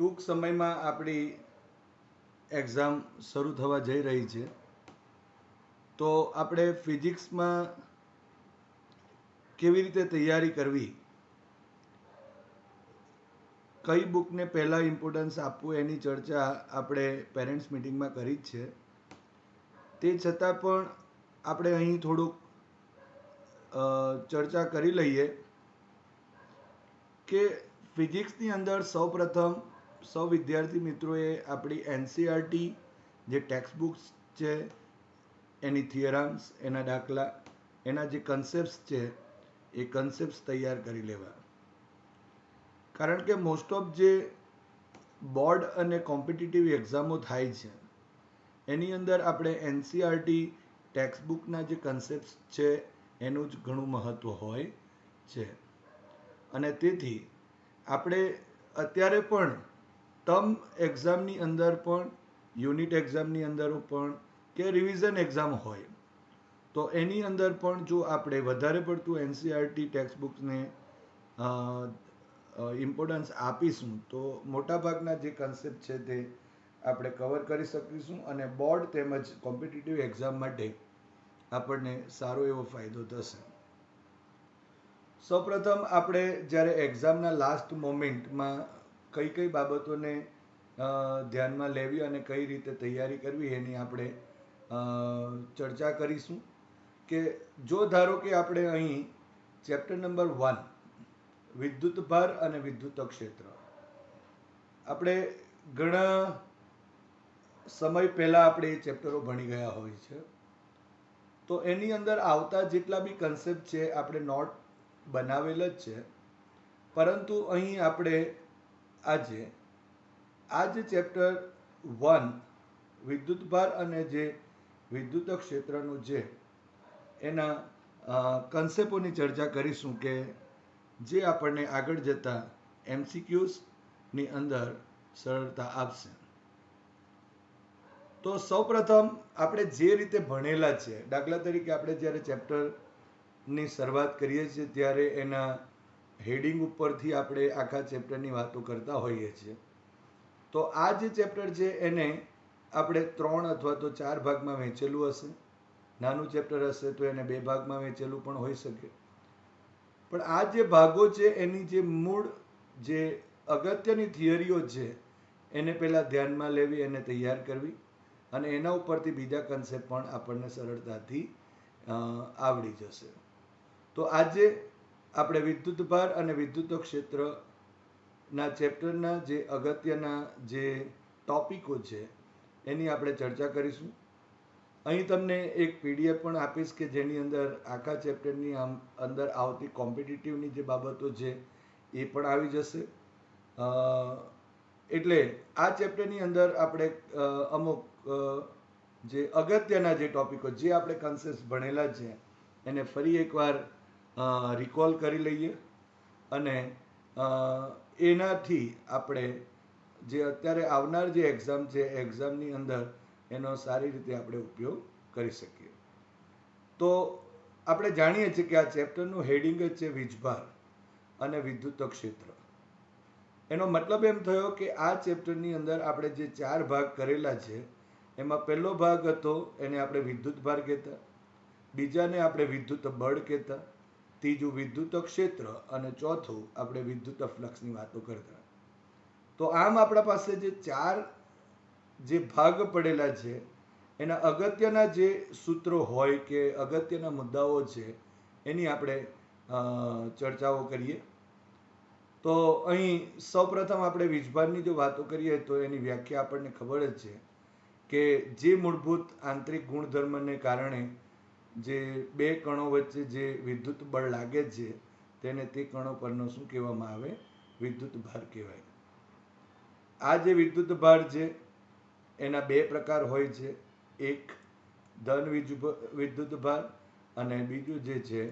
ટૂંક સમયમાં આપણી એક્ઝામ શરૂ થવા જઈ રહી છે, તો આપણે ફિઝિક્સમાં કેવી રીતે તૈયારી કરવી, કઈ બુકને પહેલાં ઇમ્પોર્ટન્સ આપવું, એની ચર્ચા આપણે પેરેન્ટ્સ મિટિંગમાં કરી જ છે. તે છતાં પણ આપણે અહીં થોડુંક ચર્ચા કરી લઈએ કે ફિઝિક્સની અંદર સૌ વિદ્યાર્થી મિત્રોએ આપણી એનસીઆરટી જે ટેક્સ્ટ બુક્સ છે, એની થિયરમ્સ, એના દાખલા, એના જે કન્સેપ્ટ્સ છે, એ કન્સેપ્ટ્સ તૈયાર કરી લેવા. કારણ કે મોસ્ટ ઓફ જે બોર્ડ અને કોમ્પિટિટિવ એક્ઝામો થાય છે, એની અંદર આપણે એનસીઆરટી ટેક્સ્ટ બુકના જે કન્સેપ્ટ્સ છે એનું જ ઘણું મહત્ત્વ હોય છે. અને તેથી આપણે અત્યારે પણ ટર્મ એક્ઝામની અંદર પણ, યુનિટ એક્ઝામની અંદર પણ, કે રિવિઝન એક્ઝામ હોય તો એની અંદર પણ જો આપણે વધારે પડતું એનસીઆરટી ટેક્સ્ટ બુક્સને ઇમ્પોર્ટન્સ આપીશું તો મોટાભાગના જે કન્સેપ્ટ છે તે આપણે કવર કરી શકીશું અને બોર્ડ તેમજ કોમ્પિટિટિવ એક્ઝામ માટે આપણને સારો એવો ફાયદો થશે. સૌપ્રથમ આપણે જ્યારે એક્ઝામના લાસ્ટ મોમેન્ટમાં કઈ કઈ બાબતોને ધ્યાનમાં લેવી અને કઈ રીતે તૈયારી કરવી એની આપણે ચર્ચા કરીશું. કે જો ધારો કે આપણે અહીં ચેપ્ટર નંબર 1 વિદ્યુત ભાર અને વિદ્યુત ક્ષેત્ર આપણે ઘણા સમય પહેલાં આપણે એ ચેપ્ટરો ભણી ગયા હોય છે, તો એની અંદર આવતા જેટલા બી કન્સેપ્ટ છે આપણે નોટ બનાવેલ જ છે. પરંતુ અહીં આપણે આજે આ જે ચેપ્ટર 1 વિદ્યુત ભાર અને જે વિદ્યુત ક્ષેત્રનું છે એના કન્સેપ્ટોની ચર્ચા કરીશું કે જે આપણને આગળ જતા એમસીક્યુઝની અંદર સરળતા આપશે. તો સૌપ્રથમ આપણે જે રીતે ભણેલા છે, દાખલા તરીકે આપણે જ્યારે ચેપ્ટરની શરૂઆત કરીએ છીએ ત્યારે એના હેડિંગ ઉપરથી આપણે આખા ચેપ્ટરની વાતો કરતા હોઈએ છીએ. તો આ જે ચેપ્ટર છે એને આપણે 3 અથવા તો 4 ભાગમાં વહેંચેલું હશે. નાનું ચેપ્ટર હશે તો એને 2 ભાગમાં વહેંચેલું પણ હોઈ શકે. પણ આ જે ભાગો છે એની જે મૂળ જે અગત્યની થિયરીઓ છે એને પહેલાં ધ્યાનમાં લેવી, એને તૈયાર કરવી અને એના ઉપરથી બીજા કન્સેપ્ટ પણ આપણને સરળતાથી આવડી જશે. તો આજે આપણે વિદ્યુત ભાર અને વિદ્યુત ક્ષેત્રના ચેપ્ટરના જે અગત્યના જે ટોપિકો છે એની આપણે ચર્ચા કરીશું. અહીં તમને એક પીડીએફ પણ આપીશ કે જેની અંદર આખા ચેપ્ટરની અંદર આવતી કોમ્પિટિટિવની જે બાબતો છે એ પણ આવી જશે. એટલે આ ચેપ્ટરની અંદર આપણે અમુક જે અગત્યના જે ટોપિકો, જે આપણે કન્સેપ્ટ ભણેલા છે એને ફરી એકવાર રિકોલ કરી લઈએ અને એનાથી આપણે જે અત્યારે આવનાર જે એક્ઝામ છે એક્ઝામની અંદર એનો સારી રીતે આપણે ઉપયોગ કરી શકીએ. તો આપણે જાણીએ છીએ કે આ ચેપ્ટરનું હેડિંગ જ છે વીજભાર અને વિદ્યુત ક્ષેત્ર. એનો મતલબ એમ થયો કે આ ચેપ્ટરની અંદર આપણે જે 4 ભાગ કરેલા છે એમાં પહેલો ભાગ હતો એને આપણે વિદ્યુત ભાર કહેતા, બીજાને આપણે વિદ્યુત બળ કહેતા, ત્રીજું વિદ્યુત ક્ષેત્ર અને ચોથું આપણે વિદ્યુત ફ્લક્સની વાતો કરતા. તો આમ આપણા પાસે જે 4 જે ભાગ પડેલા છે એના અગત્યના જે સૂત્રો હોય કે અગત્યના મુદ્દાઓ છે એની આપણે ચર્ચાઓ કરીએ. તો અહીં સૌપ્રથમ આપણે વીજભારની જો વાતો કરીએ તો એની વ્યાખ્યા આપણને ખબર જ છે કે જે મૂળભૂત આંતરિક ગુણધર્મને કારણે જે 2 કણો વચ્ચે જે વિદ્યુત બળ લાગે છે તેને તે કણો પરનો શું કહેવામાં આવે? વિદ્યુત ભાર કહેવાય. આ જે વિદ્યુત ભાર છે એના 2 પ્રકાર હોય છે. એક ધન વિદ્યુત ભાર અને બીજું જે છે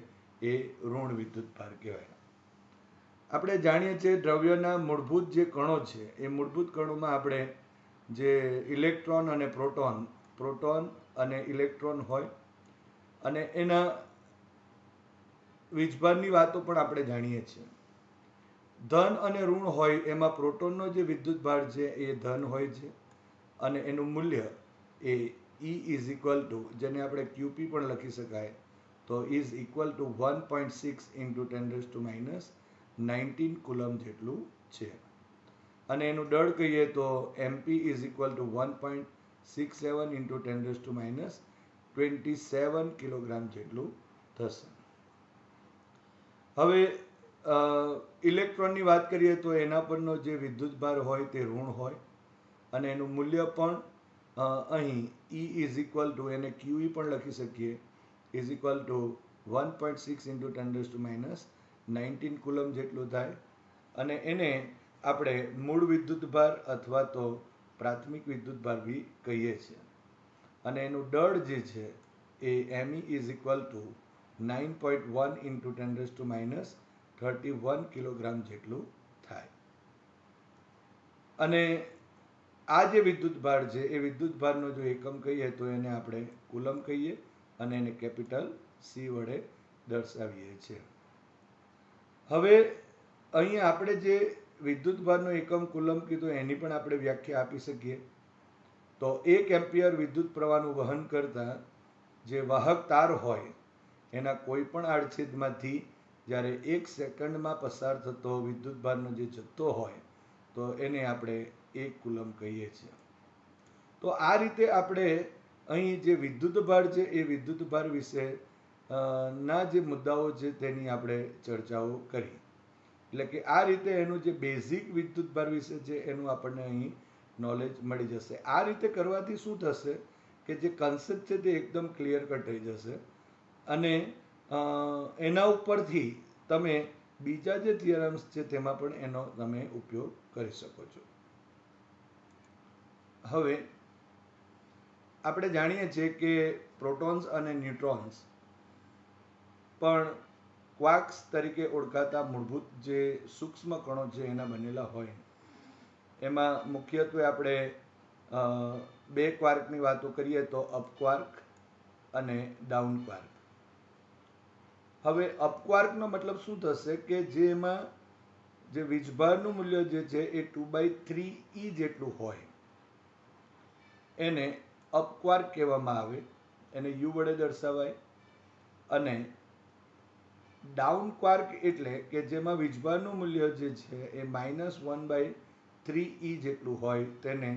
એ ઋણ વિદ્યુત ભાર કહેવાય. આપણે જાણીએ છીએ દ્રવ્યના મૂળભૂત જે કણો છે એ મૂળભૂત કણોમાં આપણે જે ઇલેક્ટ્રોન અને પ્રોટોન અને ઇલેક્ટ્રોન હોય અને એના વીજભારની વાતો પણ આપણે જાણીએ છીએ. ધન અને ઋણ હોય એમાં પ્રોટોનનો જે વિદ્યુત ભાર છે એ ધન હોય છે અને એનું મૂલ્ય એ E ઇઝ ઇક્વલ ટુ, જેને આપણે QP પણ લખી શકાય, તો is equal two 1.6 into 10⁻19 coulomb જેટલું છે. અને એનું દળ કહીએ તો MP is equal two 1.67 into 10⁻27 kilogram જેટલું થશે. હવે ઇલેક્ટ્રોનની વાત કરીએ તો એના પરનો જે વિદ્યુત ભાર હોય તે ઋણ હોય અને એનું મૂલ્ય પણ અહીં E ઇઝ ઇક્વલ ટુ, એને QE પણ લખી શકીએ, is equal two 1.6 into 10⁻19 coulomb જેટલું થાય. અને એને આપણે મૂળ વિદ્યુત ભાર અથવા તો પ્રાથમિક વિદ્યુત ભાર બી કહીએ છીએ. અને એનું દળ જે છે એ ME is equal two 9.1 into 10⁻31 kilogram જેટલું થાય. અને આ જે વિદ્યુત ભાર છે એ વિદ્યુત ભારનો જો એકમ કહીએ તો એને આપણે કુલમ કહીએ અને એને કેપિટલ C વડે દર્શાવીએ છીએ. હવે અહીંયા આપણે જે વિદ્યુત ભારનો એકમ કુલમ કીધું એની પણ આપણે વ્યાખ્યા આપી શકીએ. તો 1 એમ્પિયર વિદ્યુત પ્રવાહનું વહન કરતા જે વાહક તાર હોય એના કોઈ પણ આડછેદમાંથી જ્યારે 1 સેકન્ડમાં પસાર થતો વિદ્યુત ભારનો જે જથ્થો હોય તો એને આપણે 1 કુલમ કહીએ છીએ. તો આ રીતે આપણે અહીં જે વિદ્યુત ભાર છે એ વિદ્યુત ભાર વિશે ના જે મુદ્દાઓ છે તેની આપણે ચર્ચાઓ કરી. એટલે કે આ રીતે એનું જે બેઝિક વિદ્યુત ભાર વિશે છે એનું આપણને અહીં નોલેજ મળી જશે. આ રીતે કરવાથી શું થશે કે જે કન્સેપ્ટ છે તે એકદમ ક્લિયર કટ થઈ જશે અને એના ઉપરથી તમે બીજા જે થિયરમ્સ છે તેમાં પણ એનો તમે ઉપયોગ કરી શકો છો. હવે આપણે જાણીએ છીએ કે પ્રોટોન્સ અને ન્યુટ્રોન્સ પણ ક્વાર્ક્સ તરીકે ઓળખાતા મૂળભૂત જે સૂક્ષ્મ કણો છે એના બનેલા હોય. એમાં મુખ્યત્વે આપણે બે ક્વાર્કની વાતો કરીએ તો અપક્વાર્ક અને ડાઉન ક્વાર્ક. હવે અપક્વાર્કનો મતલબ શું થશે કે જેમાં જે વીજભારનું મૂલ્ય જે છે એ 2/3 E જેટલું હોય એને અપક્વાર્ક કહેવામાં આવે, એને U વડે દર્શાવાય. અને ડાઉન ક્વાર્ક એટલે કે જેમાં વીજભારનું મૂલ્ય જે છે એ -1/3 E જેટલું હોય તેને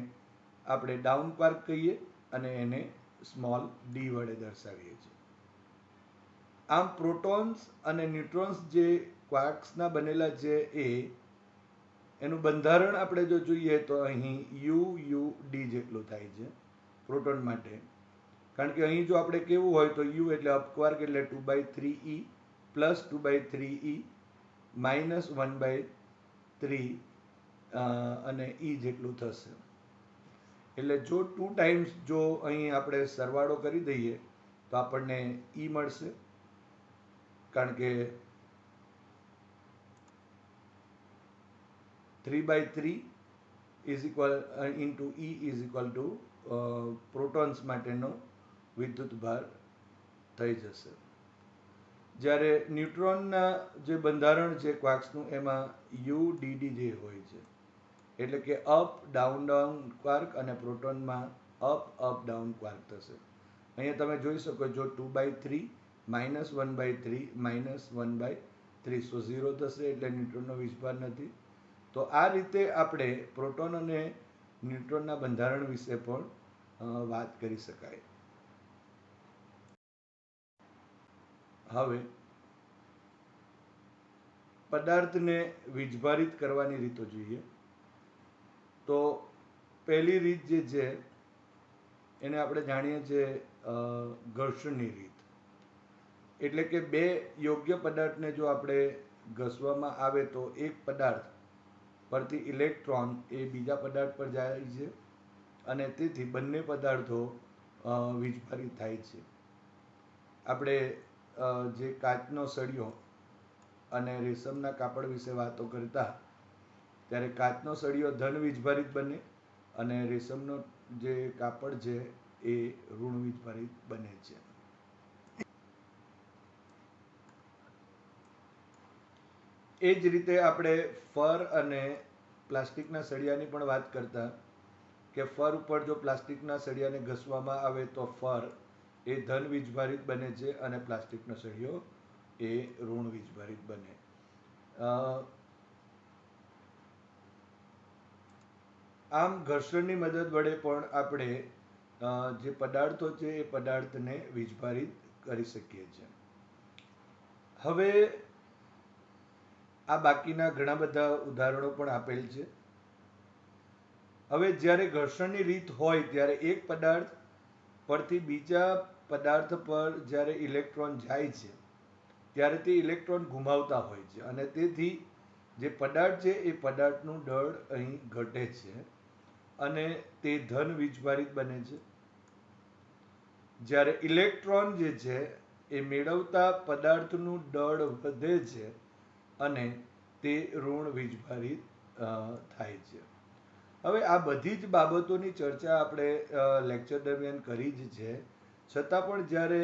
આપણે ડાઉન ક્વાર્ક કહીએ અને એને સ્મોલ d વડે દર્શાવીએ છીએ. આમ પ્રોટોન્સ અને ન્યુટ્રોન્સ જે ક્વાર્ક્સના બનેલા છે એનું બંધારણ આપણે જો જોઈએ તો અહીં UUD જેટલું થાય છે પ્રોટોન માટે. કારણ કે અહીં જો આપણે કેવું હોય તો U એટલે અપક્વાર્ક એટલે 2/3E પ્લસ 2/3E -1/3 અને E જેટલું થશે. એટલે જો 2 ટાઈમ્સ જો અહીં આપણે સરવાળો કરી દઈએ તો આપણને E મળશે. કારણ કે 3/3 is equal into E is equal to protons માટેનો વિદ્યુત ભાર થઈ જશે. જ્યારે ન્યુટ્રોનના જે બંધારણ છે ક્વાર્ક્સનું એમાં UDD જે હોય છે એટલે કે અપ ડાઉન ડાઉન ક્વાર્ક અને પ્રોટોનમાં અપ અપ ડાઉન ક્વાર્ક થશે. અહીંયા તમે જોઈ શકો છો 2/3 -1/3 -1/3 સો 0 થશે એટલે ન્યુટ્રોનનો વીજભાર નથી. તો આ રીતે આપણે પ્રોટોન અને ન્યુટ્રોનના બંધારણ વિશે પણ વાત કરી શકાય. હવે પદાર્થને વીજભારિત કરવાની રીતો જોઈએ. તો પહેલી રીત જે છે એને આપણે જાણીએ છીએ ઘર્ષણની રીત. એટલે કે બે યોગ્ય પદાર્થને જો આપણે ઘસવામાં આવે તો એક પદાર્થ પરથી ઇલેક્ટ્રોન એ બીજા પદાર્થ પર જાય છે અને તેથી બંને પદાર્થો વીજભારિત થાય છે. આપણે જે કાચનો સળિયો અને રેશમના કાપડ વિશે વાતો કરતા ત્યારે કાચનો સળિયો ધન વીજભારિત બને અને રેશમનો જે કાપડ છે એ ઋણ વીજભારિત બને છે. એ જ રીતે આપણે ફર અને પ્લાસ્ટિકના સળિયાની પણ વાત કરતા કે ફર ઉપર જો પ્લાસ્ટિકના સળિયાને ઘસવામાં આવે તો ફર એ ધન વીજભારિત બને છે અને પ્લાસ્ટિકનો સળિયો એ ઋણ વીજભારિત બને. આમ ઘર્ષણની મદદ વડે પણ આપણે જે પદાર્થો છે એ પદાર્થને વીજભારિત કરી શકીએ છીએ. હવે આ બાકીના ઘણા બધા ઉદાહરણો પણ આપેલ છે. હવે જ્યારે ઘર્ષણની રીત હોય ત્યારે એક પદાર્થ પરથી બીજા પદાર્થ પર જ્યારે ઇલેક્ટ્રોન જાય છે ત્યારે તે ઇલેક્ટ્રોન ઘુમાવતા હોય છે અને તેથી જે પદાર્થ છે એ પદાર્થનું દળ અહીં ઘટે છે અને તે ધન વીજભારિત બને છે. જ્યારે ઇલેક્ટ્રોન જે છે એ મેળવતા પદાર્થનું દળ વધે છે અને તે ઋણ વીજભારિત થાય છે. હવે આ બધી જ બાબતોની ચર્ચા આપણે લેક્ચર દરમિયાન કરી જ છે, છતાં પણ જ્યારે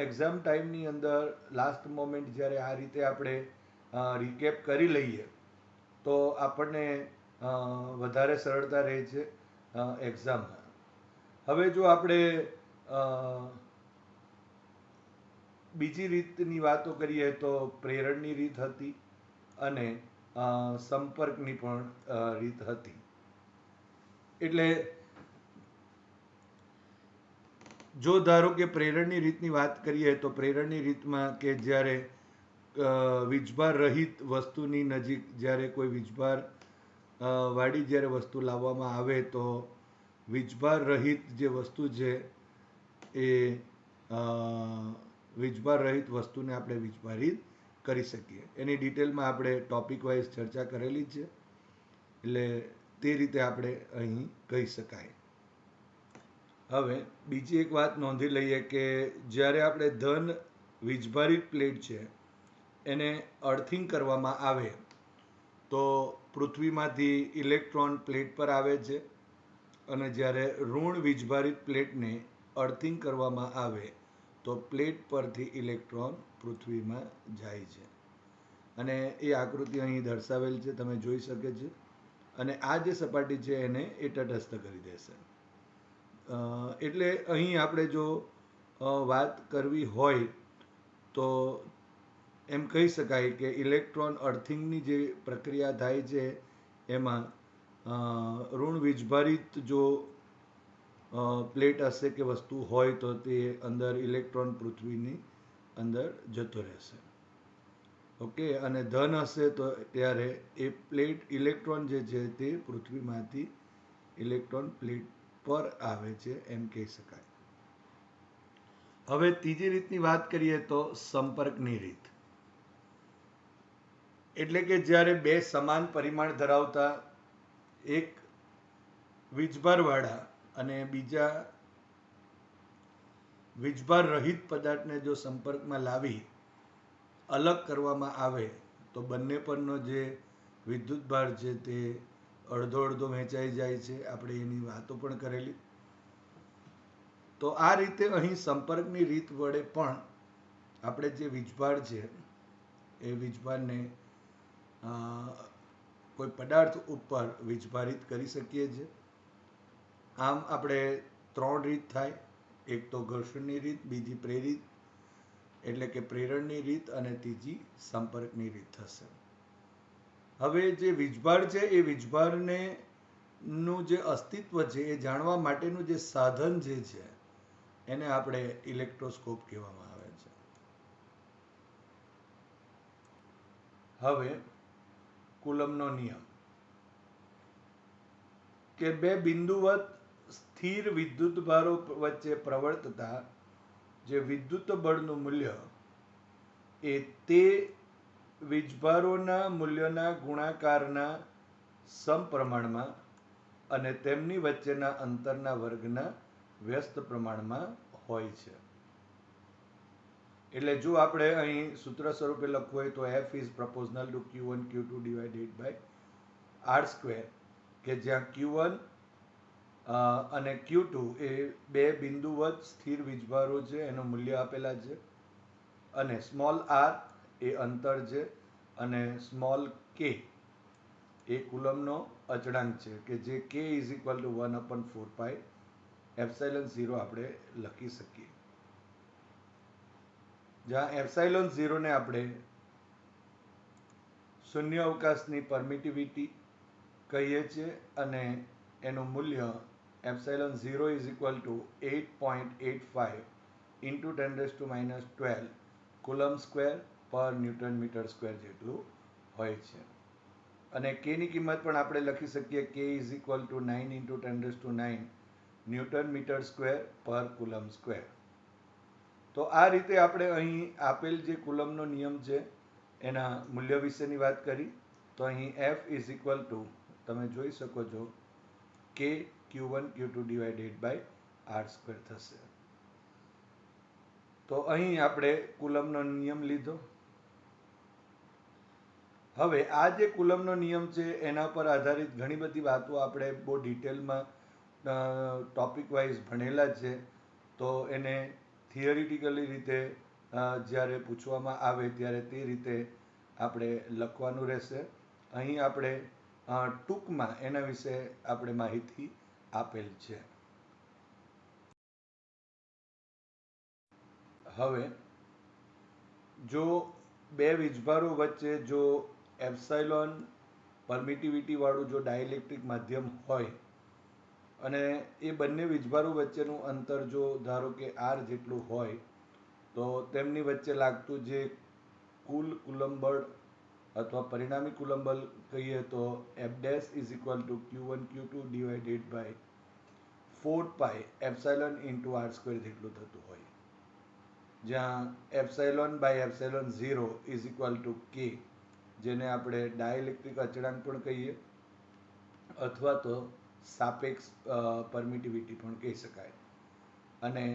એક્ઝામ ટાઈમની અંદર લાસ્ટ મોમેન્ટ જ્યારે આ રીતે આપણે રિકેપ કરી લઈએ તો આપણને વધારે સરળતા રહે છે એક્ઝામમાં. હવે જો આપણે બીજી રીતની વાતો કરીએ તો પ્રેરણની રીત હતી અને સંપર્કની પણ રીત હતી. એટલે જો ધારો કે પ્રેરણની રીતની વાત કરીએ તો પ્રેરણની રીતમાં કે જ્યારે વીજભાર રહિત વસ્તુની નજીક જ્યારે કોઈ વીજભાર વાળી જ્યારે વસ્તુ લાવવામાં આવે તો વીજભાર રહિત જે વસ્તુ છે એ વીજભાર રહિત વસ્તુને આપણે વીજભારિત કરી શકીએ. એની ડિટેલમાં આપણે ટોપિક વાઇઝ ચર્ચા કરેલી છે, એટલે તે રીતે આપણે અહીં કહી શકાય. હવે બીજી એક વાત નોંધી લઈએ કે જ્યારે આપણે ધન વીજભારિત પ્લેટ છે એને અર્થિંગ કરવામાં આવે તો પૃથ્વીમાંથી ઇલેક્ટ્રોન પ્લેટ પર આવે છે અને જ્યારે ઋણ વીજભારિત પ્લેટને અર્થિંગ કરવામાં આવે તો પ્લેટ પરથી ઇલેક્ટ્રોન પૃથ્વીમાં જાય છે. અને એ આકૃતિ અહીં દર્શાવેલ છે, તમે જોઈ શકે છે. અને આ જે સપાટી છે એને એ તટસ્થ કરી દેશે. એટલે અહીં આપણે જો વાત કરવી હોય તો એમ કહી શકાય કે ઇલેક્ટ્રોન અર્થિંગની જે પ્રક્રિયા થાય છે એમાં ઋણ વીજભારિત જો પ્લેટ હશે કે વસ્તુ હોય તો તે અંદર ઇલેક્ટ્રોન પૃથ્વીની અંદર જતો રહેશે. ઓકે, અને ધન હશે તો ત્યારે એ પ્લેટ ઇલેક્ટ્રોન જે છે તે પૃથ્વીમાંથી ઇલેક્ટ્રોન પ્લેટ પર આવે છે એમ કહી શકાય. હવે ત્રીજી રીતની વાત કરીએ તો સંપર્કની રીત. એટલે કે જ્યારે બે સમાન પરિમાણ ધરાવતા એક વીજભારવાળા અને બીજા વીજભાર રહિત પદાર્થને જો સંપર્કમાં લાવી અલગ કરવામાં આવે તો બંને પરનો જે વિદ્યુત ભાર છે તે અડધો અડધો વહેંચાઈ જાય છે. આપણે એની વાતો પણ કરેલી. તો આ રીતે અહીં સંપર્કની રીત વડે પણ આપણે જે વીજભાર છે એ વીજભારને કોઈ પદાર્થ ઉપર વીજભારિત કરી શકીએ છીએ. આમ આપણે ત્રણ રીત થાય. એક તો ઘર્ષણની રીત, બીજી પ્રેરિત એટલે કે પ્રેરણની રીત અને ત્રીજી સંપર્કની રીત થશે. હવે જે વીજભાર છે એ વીજભારને નું જે અસ્તિત્વ છે એ જાણવા માટેનું જે સાધન જે છે એને આપણે ઇલેક્ટ્રોસ્કોપ કહેવામાં આવે છે. હવે કુલમનો નિયમ કે બે બિંદુવત સ્થિર વિદ્યુત ભારો વચ્ચે પ્રવર્તતા જે વિદ્યુત બળનું મૂલ્ય એ તે વીજભારોના મૂલ્યના ગુણાકારના સમપ્રમાણમાં અને તેમની વચ્ચેના અંતરના વર્ગના વ્યસ્ત પ્રમાણમાં હોય છે. એટલે જો આપણે અહીં સૂત્ર સ્વરૂપે લખવું હોય તો F is proportional to Q1 Q2 divided by R², કે જ્યાં Q1 અને Q2 એ બે બિંદુવત સ્થિર વીજભારો છે, એનું મૂલ્ય આપેલા છે અને સ્મોલ r એ અંતર છે અને સ્મોલ કે એ કુલમનો અચળાંક છે કે જે કે ઇઝ ઇક્વલ ટુ 1/4 એપ્સાઇલન 0 આપણે લખી શકીએ, જ્યાં એપ્સાઇલોન 0 ને આપણે શૂન્ય અવકાશની પરમિટિવિટી કહીએ છીએ અને એનું મૂલ્ય epsilon 0 is equal two 8.85 into 10⁻12 coulomb square પર ન્યૂટન મીટર સ્ક્વેર જેટલું હોય છે. અને કેની કિંમત પણ આપણે લખી શકીએ K is equal to 9 into 10⁹ newton metre square પર કુલમ સ્ક્વેર. તો આ રીતે આપણે અહીં આપેલ જે કુલમનો નિયમ છે એના મૂલ્ય વિશેની વાત કરી. તો અહીં એફ ઇઝ ઇક્વલ ટુ તમે જોઈ શકો છો કે Q1 Q2 divided by R² થશે. તો અહીં આપણે કુલમનો નિયમ લીધો. હવે આ જે કુલમનો નિયમ છે એના પર આધારિત ઘણી બધી વાતો આપણે બહુ ડિટેલમાં ટોપિક વાઇઝ ભણેલા છે. તો એને થિયરિટિકલી રીતે જ્યારે પૂછવામાં આવે ત્યારે તે રીતે આપણે લખવાનું રહેશે. અહીં આપણે ટૂંકમાં એના વિશે આપણે માહિતી આપેલ છે. હવે જો બે વીજભારો વચ્ચે જો એપ્સાઇલોન પરમિટિવિટી વાળું જો ડાઇલેક્ટ્રિક માધ્યમ હોય અને એ બંને વીજભારો વચ્ચેનું અંતર જો ધારો કે R જેટલું હોય તો તેમની વચ્ચે લાગતું જે કુલ કુલમ બળ અથવા પરિણામી કુલમ બળ કહીએ તો F' is equal to Q1 Q2 divided by 4 epsilon into R² જેટલું થતું હોય, જ્યાં epsilon by epsilon 0 is equal to K, જેને આપણે ડાઇલેક્ટ્રિક અચળાંક પણ કહીએ અથવા તો સાપેક્ષ પરમિટિવિટી પણ કહી શકાય. અને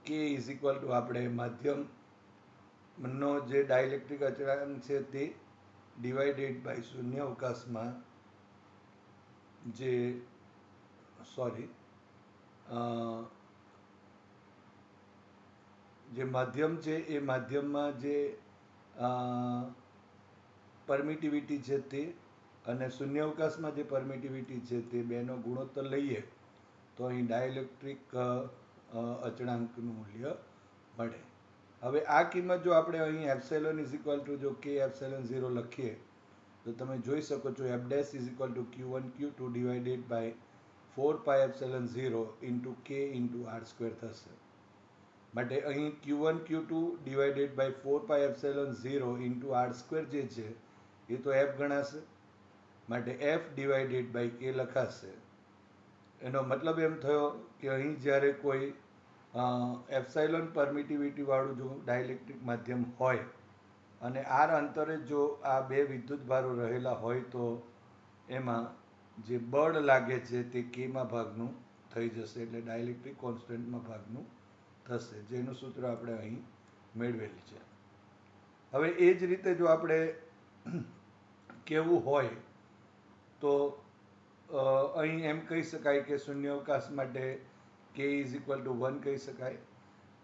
કે ઇઝ ઇક્વલ ટુ આપણે માધ્યમનો જે ડાઇલેક્ટ્રિક અચળાંક છે તે ડિવાઇડેડ બાય શૂન્ય અવકાશમાં જે માધ્યમ છે એ માધ્યમમાં જે પરમિટિવિટી છે તે અને શૂન્યાવકાશમાં જે પરમિટિવિટી છે તે બેનો ગુણોત્તર લઈએ તો અહીં ડાઇલેક્ટ્રિક અચળાંકનું મૂલ્ય મળે. હવે આ કિંમત જો આપણે અહીં એપ્સાઇલોન ઇઝ ઇક્વલ ટુ જો કે એપ્સાઇલોન 0 લખીએ તો તમે જોઈ શકો છો F' is equal to Q1 Q2 divided by 4 epsilon 0 into K into R² થશે. માટે અહીં Q1 Q2 divided by 4 epsilon 0 into R² જે છે એ તો F ગણાશે, માટે F ડિવાઇડેડ બાય કે લખાશે. એનો મતલબ એમ થયો કે અહીં જ્યારે કોઈ એપ્સાઇલોન પરમિટિવિટી વાળું જો ડાઇલેક્ટ્રિક માધ્યમ હોય અને R અંતરે જો આ બે વિદ્યુત ભારો રહેલા હોય તો એમાં જે બળ લાગે છે તે કેમાં ભાગનું થઈ જશે, એટલે ડાઇલેક્ટ્રિક કોન્સ્ટન્ટમાં ભાગનું થશે, જેનું સૂત્ર આપણે અહીં મેળવેલ છે. હવે એ જ રીતે જો આપણે કહેવું હોય તો અહીં એમ કહી શકાય કે શૂન્યાવકાશ માટે કે ઇઝ ઇક્વલ ટુ 1 કહી શકાય.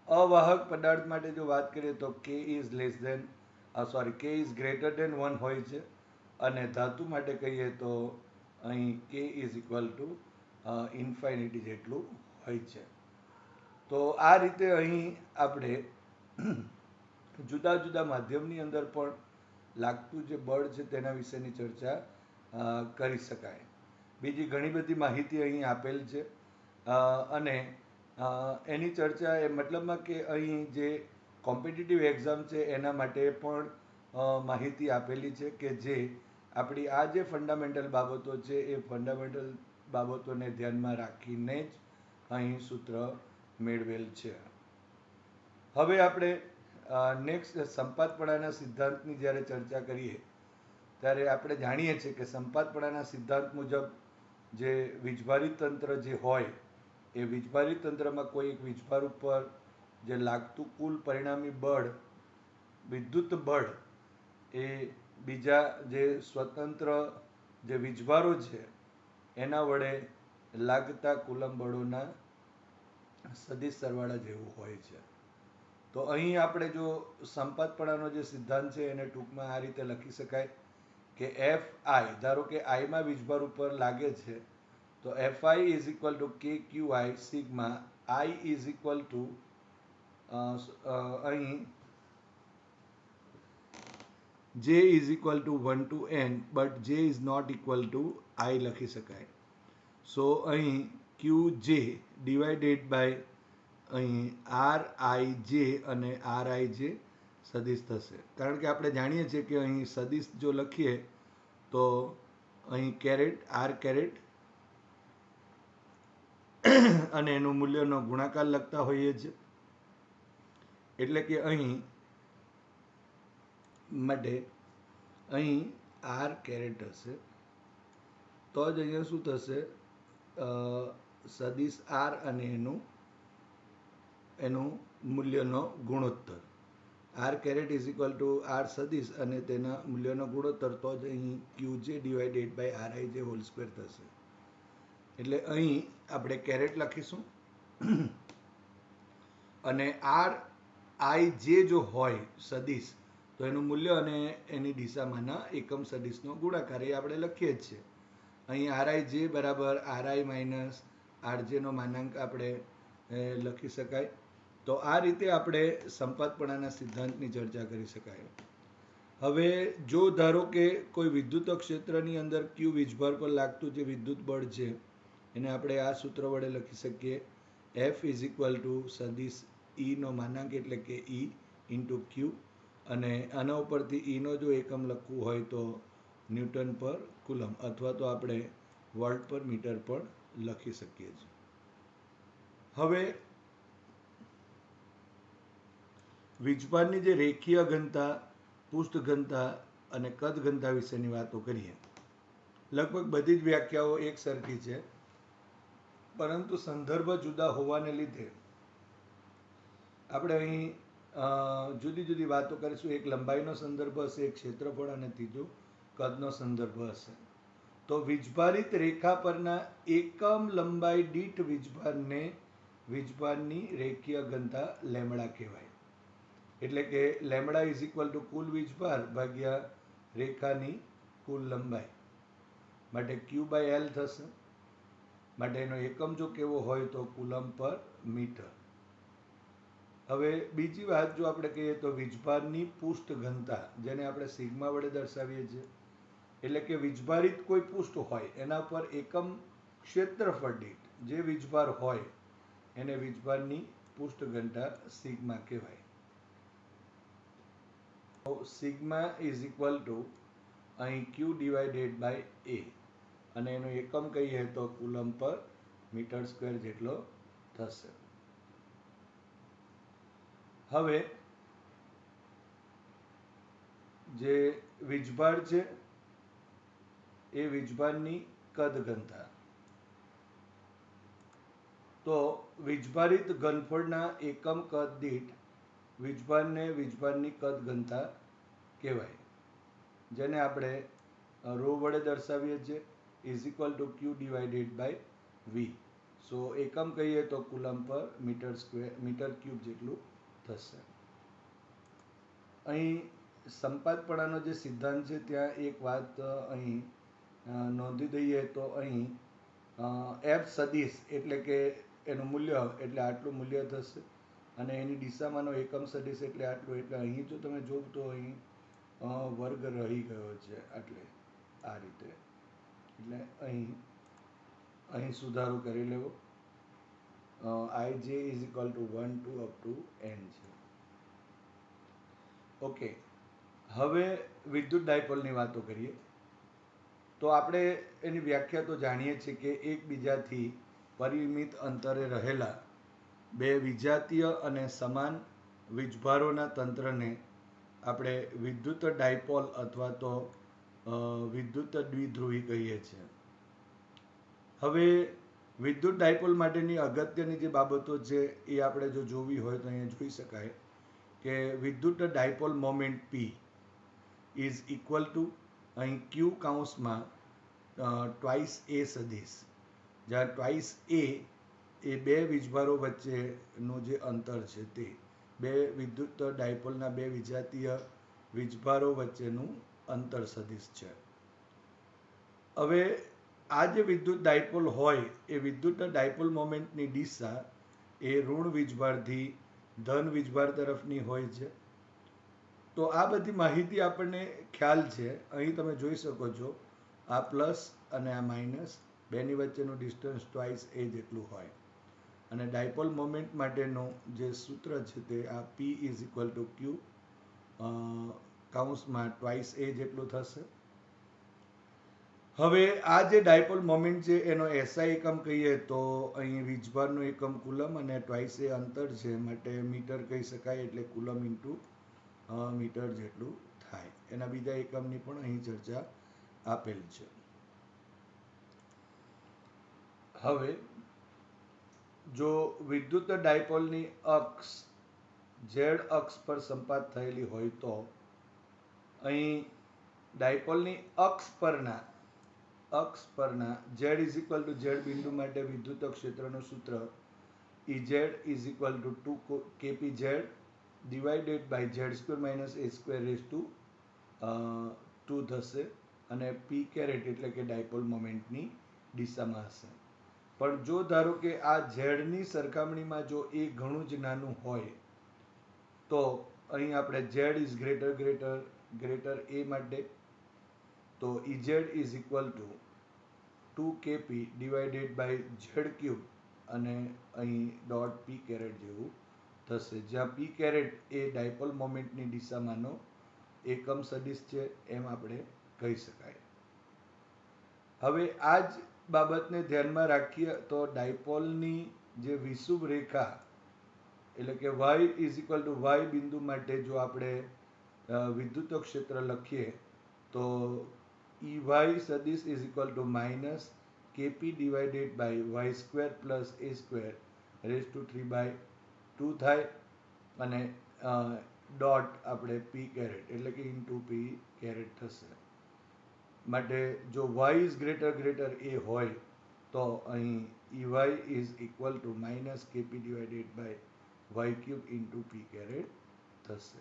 અવાહક પદાર્થ માટે જો વાત કરીએ તો કે ઇઝ ગ્રેટર દેન 1 હોય છે અને ધાતુ માટે કહીએ તો અહીં કે ઇઝ ઇક્વલ ટુ ઇન્ફાઇનિટી જેટલું હોય છે. તો આ રીતે અહીં આપણે જુદા જુદા માધ્યમની અંદર પણ લાગતું જે બળ છે તેના વિશેની ચર્ચા કરી શકાય. બીજી ઘણી બધી માહિતી અહીં આપેલ છે અને એની ચર્ચા એ મતલબમાં કે અહીં જે કોમ્પિટિટિવ એક્ઝામ છે એના માટે પણ માહિતી આપેલી છે કે જે આપણી આ જે ફંડામેન્ટલ બાબતો છે એ ફંડામેન્ટલ બાબતોને ધ્યાનમાં રાખીને જ અહીં સૂત્ર મેળવેલ છે. હવે આપણે નેક્સ્ટ સંપાતપણાના સિદ્ધાંતની જ્યારે ચર્ચા કરીએ ત્યારે આપણે જાણીએ છીએ કે સંપાતપણાના સિદ્ધાંત મુજબ જે વીજભારિત તંત્ર જે હોય એ વીજભારિત તંત્રમાં કોઈ એક વીજભાર ઉપર જે લાગતું કુલ પરિણામી બળ વિદ્યુત બળ એ બીજા જે સ્વતંત્ર જે વીજભારો છે એના વડે લાગતા કુલમ બળોના સદિશ સરવાળા જેવું હોય છે. તો તો અહીં આપણે જો સંપાતપણાનો જે સિદ્ધાંત છે એને ટૂંકમાં આ રીતે લખી શકાય કે એફ આઈ, ધારો કે આઈમાં વીજભાર ઉપર લાગે છે, તો F I is equal to K Q I sigma I is equal to અહીં J is equal to 1 to n, but J is not equal to I લખી શકાય. સો અહીં ક્યુ જે ડિવાઇડેડ બાય અહીં R I J અને R I જે સદિશ થશે, કારણ કે આપણે જાણીએ છીએ કે અહીં સદિશ જો લખીએ તો અહીં કેરેટ આર કેરેટ અને એનું મૂલ્યનો ગુણાકાર લખતા હોઈએ છીએ, એટલે કે અહીં માટે અહીં આર કેરેટ હશે, તો જ અહીંયા શું થશે, સદિશ આર અને એનું મૂલ્યનો ગુણોત્તર, r caret is equal to r સદિશ અને તેના મૂલ્યનો ગુણોત્તર, તો જ અહીં Q J divided by R I જે હોલ સ્ક્વેર થશે. એટલે અહીં આપણે કેરેટ લખીશું અને આર આઈ જે જો હોય સદિશ, તો એનું મૂલ્ય અને એની દિશામાંના એકમ સદિશનો ગુણાકાર એ આપણે લખીએ જ છીએ. અહીં આર આઈ જે બરાબર આર આઈ માઇનસ આર જેનો માનાંક આપણે લખી શકાય. તો આ રીતે આપણે સંપાતપણાના સિદ્ધાંતની ચર્ચા કરી શકાય. હવે જો ધારો કે કોઈ વિદ્યુત ક્ષેત્રની અંદર ક્યુ વીજભાર પર લાગતું જે વિદ્યુત બળ છે એને આપણે આ સૂત્ર વડે લખી શકીએ, એફ ઇઝ ઇક્વલ ટુ સદિશ ઈનો માનાંક એટલે કે ઈ ઇન્ટુ ક્યુ, અને આના ઉપરથી ઈનો જો એકમ લખવું હોય તો ન્યૂટન પર કુલમ અથવા તો આપણે વોલ્ટ પર મીટર પણ લખી શકીએ છીએ. હવે વીજભારની જે રેખીય ઘનતા, પૃષ્ઠ ઘનતા અને કદ ઘનતા વિશેની વાતો કરીએ. લગભગ બધી જ વ્યાખ્યાઓ એક સરખી છે, પરંતુ સંદર્ભ જુદા હોવાને લીધે આપણે અહીં જુદી જુદી વાતો કરીશું. એક લંબાઈનો સંદર્ભ હશે, એક ક્ષેત્રફળ અને ત્રીજું કદનો સંદર્ભ હશે. તો વીજભારિત રેખા પરના એકમ લંબાઈ દીઠ વીજભારને વીજભારની રેખીય ઘનતા લેમડા કહેવાય. એટલે કે લેમડા ઇઝ ઇક્વલ ટુ કુલ વીજભાર ભાગ્યા રેખાની કુલ લંબાઈ, માટે ક્યુ બાય એલ થશે. માટે એનો એકમ જો કેવો હોય તો કુલમ પર મીટર. હવે બીજી વાત જો આપણે કહીએ તો વીજભારની પૃષ્ઠ ઘનતા, જેને આપણે સિગ્મા વડે દર્શાવીએ છીએ, એટલે કે વીજભારિત કોઈ પૃષ્ઠ હોય એના પર એકમ ક્ષેત્રફળ દીઠ જે વીજભાર હોય એને વીજભારની પૃષ્ઠ ઘનતા સિગ્મા કહેવાય. સિગ્મા ઇઝ ઇક્વલ ટુ અહીં ક્યુ ડિવાઇડેડ બાય એ, અને એનો એકમ કહીએ તો કુલમ પર મીટર સ્ક્વેર જેટલો થશે. હવે જે વીજભાર છે એ વીજભારની કદ ઘનતા, તો વીજભારિત ઘનફળના એકમ કદ દીઠ વીજભારને વીજભારની કદ ઘનતા કહેવાય, જેને આપણે રો વડે દર્શાવીએ છીએ, is equal to Q divided by V. So એકમ કહીએ તો કુલમ પર મીટર સ્ક્વેર મીટર ક્યુબ જેટલું થશે. અહીં સંપાતપણાનો જે સિદ્ધાંત છે ત્યાં એક વાત અહીં નોંધી દઈએ તો અહીં એફ સદિશ એટલે કે એનું મૂલ્ય એટલે આટલું મૂલ્ય થશે, અને એની દિશામાંનો એકમ સદિશ એટલે આટલું. એટલે અહીં જો તમે જોવ તો અહીં વર્ગ રહી ગયો છે, એટલે આ રીતે. એટલે અહીં સુધારો કરી લેવો. આઈ જે is equal to 1 to up to n છે. ઓકે, હવે વિદ્યુત ડાયપોલની વાતો કરીએ. તો આપણે એની વ્યાખ્યા તો જાણીએ છીએ કે એકબીજાથી પરિમિત અંતરે રહેલા બે વિજાતીય અને સમાન વીજભારોના તંત્રને આપણે વિદ્યુત ડાયપોલ અથવા તો વિદ્યુત દ્વિધ્રુવી કહીએ છીએ. હવે વિદ્યુત ડાયપોલ માટેની અગત્યની જે બાબતો છે એ આપણે જો જોવી હોય તો અહીંયા જોઈ શકાય કે વિદ્યુત dipole moment P is equal to અહીં ક્યુ કાઉન્સમાં ટ્વાઇસ એ સદિશ, જ્યાં ટ્વાઇસ એ બે વીજભારો વચ્ચેનું જે અંતર છે તે, બે વિદ્યુત ડાયપોલના બે વિજાતીય વીજભારો વચ્ચેનું અંતર સદિશ છે. હવે આ જે વિદ્યુત ડાયપોલ હોય એ વિદ્યુત ડાયપોલ મોમેન્ટની દિશા એ ઋણ વીજભારથી ધન વીજભાર તરફની હોય છે. તો આ બધી માહિતી આપણને ખ્યાલ છે. અહીં તમે જોઈ શકો છો આ પ્લસ અને આ માઇનસ બેની વચ્ચેનું ડિસ્ટન્સ ટ્વાઇસ એ જેટલું હોય અને ડાયપોલ મોમેન્ટ માટેનું જે સૂત્ર છે તે આ P ઇઝ ઇક્વલ ટુ ક્યુ કૌંસમાં ટ્વાઇસ એ જેટલું થશે. હવે આ જે ડાયપોલ મોમેન્ટ છે એનો એસઆઈ એકમ કહીએ તો અહીં વીજભારનો એકમ કુલમ અને ટ્વાઇસ એ અંતર છે માટે મીટર કહી શકાય, એટલે કુલમ ઇન્ટુ મીટર જેટલું થાય. એના બીજા એકમની પણ અહીં ચર્ચા આપેલ છે. હવે જો વિદ્યુત ડાયપોલની અક્ષ ઝેડ અક્ષ પર સંપાત થયેલી હોય તો અહીં ડાયપોલની અક્ષ પરના Z is equal to Z બિંદુ માટે વિદ્યુત ક્ષેત્રનું સૂત્ર EZ is equal to 2 KP Z divided by Z square minus A square raise to 2 થશે અને પી કેરેટ એટલે કે ડાયપોલ મોમેન્ટની દિશામાં હશે. પણ જો ધારો કે આ ઝેડની સરખામણીમાં જો એ ઘણું જ નાનું હોય તો અહીં આપણે ઝેડ ઇઝ ગ્રેટર એ માટે તો EZ is equal to 2 KP divided by Z cube અને અહીં ડોટ પી કેરેટ જેવું થશે, જ્યાં પી કેરેટ એ ડાયપોલ મોમેન્ટની દિશામાંનો એકમ સદિશ છે એમ આપણે કહી શકાય. હવે આ જ બાબતને ધ્યાનમાં રાખીએ તો ડાયપોલની જે વિષુવ રેખા એટલે કે y is equal to y બિંદુ માટે જો આપણે વિદ્યુત ક્ષેત્ર લખીએ તો ઈ વાય સદિશ is equal to minus KP divided by y square plus a square raise to 3/2 થાય અને ડોટ આપણે પી કેરેટ એટલે કે ઇન્ટુ પી કેરેટ થશે. માટે જો વાય ઇઝ ગ્રેટર એ હોય તો અહીં E y is equal to minus KP divided by y cube into p caret થશે.